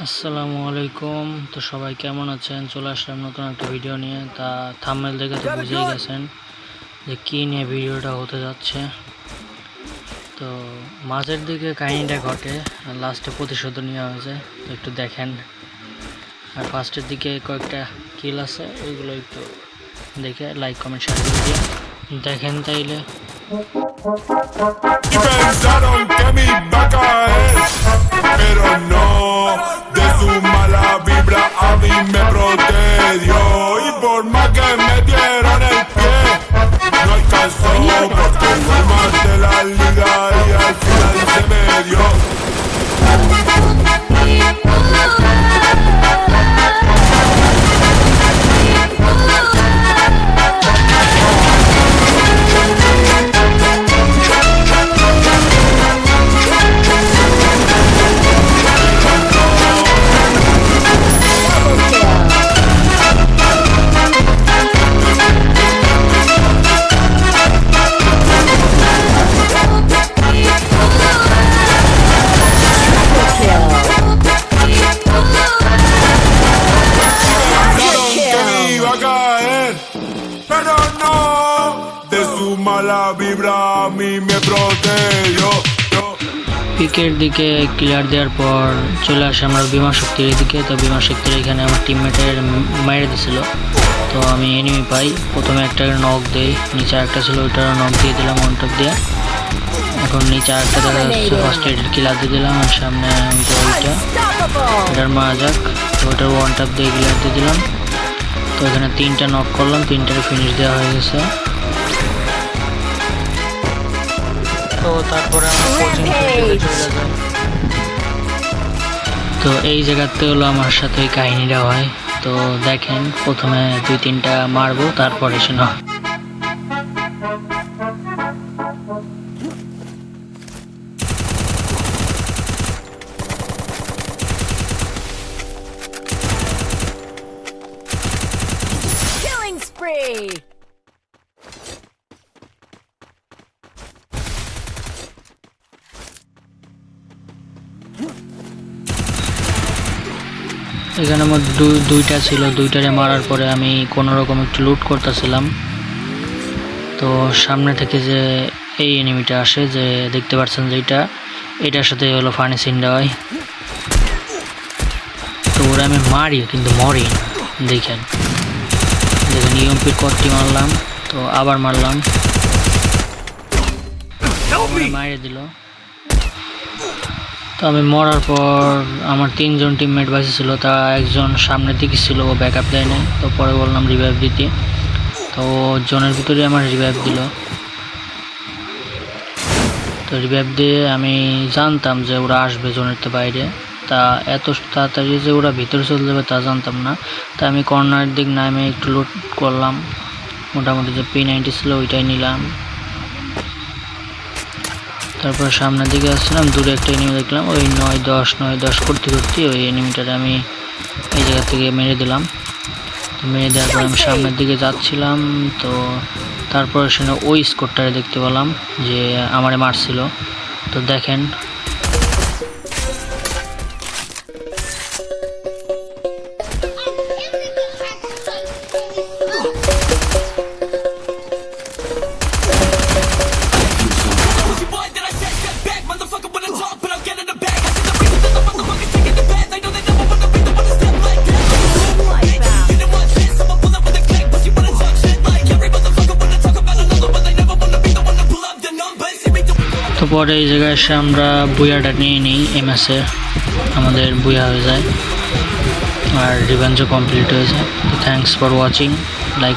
আসসালামু আলাইকুম। তো সবাই কেমন আছেন? চলে আসলাম নতুন একটা ভিডিও নিয়ে। তা থাম্বনেল দেখে তো বুঝেই গেছেন যে কী নিয়ে ভিডিওটা হতে যাচ্ছে। তো মাঝের দিকে কাহিনীটা ঘটে আর লাস্টে প্রতিশোধ নেওয়া হয়েছে, তো একটু দেখেন। আর ফার্স্টের দিকে কয়েকটা কিল আছে, ওইগুলো একটু দেখে লাইক কমেন্ট শেয়ার করে দিয়ে দেখেন তাইলে। Pensaron que me iba a caer, pero no, de su mala vibra a mí me protegió. Y por más que me dieron el pie, no alcanzó, porque fue más de la liga y al final se me dio. Pero no, de su mala vibra a mí me protegió. পিকের দিকে clear দেওয়ার পর চলে আসে আমরা বিমা শক্তির এদিকে। তো বিমা শক্তির এখানে আমার টিমমেটের মেরে দিছিল, তো আমি এনিমি পাই। প্রথমে একটা নক দেই, নিচে একটা ছিল ওইটারও নক দিয়ে দিলাম ওয়ান টপ দিয়ে। এখন নিচে আরেকটা দেখা যাচ্ছে, ফার্স্ট এড কিলার দিয়ে দিলাম। আর সামনে ওইটা এটার মারা যাক, তো ওইটার ওয়ান টপ দিয়ে ক্লিয়ার দিয়ে দিলাম। তো এখানে তিনটা নক করলাম, তিনটার ফিনিশ দেওয়া হয়ে গেছে। তো তারপরে আমরা কোচিং চলে যাই। তো এই জায়গাতে হলো আমার সাথে ওই কাহিনীটা হয়। তো দেখেন, প্রথমে 2-3টা মারবো, তারপরে শোনা। Killing spree! এখানে আমার দুইটা ছিল, দুইটারে মারার পরে আমি কোনো রকম একটু লুট করতেছিলাম। তো সামনে থেকে যে এই এনিমিটা আসে, যে দেখতে পাচ্ছেন যে এটার সাথে হলো ফানি সিনটা হয়। তো ওরা আমি মারি কিন্তু মরি না। দেখেন ইউএমপির কতটি মারলাম, তো আবার মারলাম, মারিয়ে দিল। তো আমি মরার পর আমার 3জন টিমমেট বাঁচি ছিল, তা একজন সামনের দিকে ছিল, ও ব্যাকআপ লাইনে। তো পরে বললাম রিভাইভ দিতে, তো জনের ভিতরে আমার রিভাইভ দিল। তো রিভাইভ দিয়ে আমি জানতাম যে ওরা আসবে জনের বাইরে, তা এত তাড়াতাড়ি যে ওরা ভিতরে চলে যাবে তা জানতাম না। তা আমি কর্নারের দিক নামে একটু লুট করলাম, মোটামুটি যে P90 ছিল ওইটাই নিলাম। তারপর সামনের দিকে আসছিলাম, দূরে একটা এনিমি দেখলাম, ওই 9-10 করতে করতে ওই এনিমিটারে আমি এই জায়গা থেকে মেরে দিলাম। তো মেরে দেওয়ার পর আমি সামনের দিকে যাচ্ছিলাম, তো তারপর সেখানে ওই স্কোরটারে দেখতে পেলাম যে আমারে মারছিল। তো দেখেন, তো পরে এই জায়গায় এসে আমরা বুয়াটা নিয়ে নিই। এমএসে আমাদের বুয়া হয়ে যায় আর রিভেঞ্জও কমপ্লিট হয়ে যায়। তো থ্যাংকস ফর ওয়াচিং, লাইক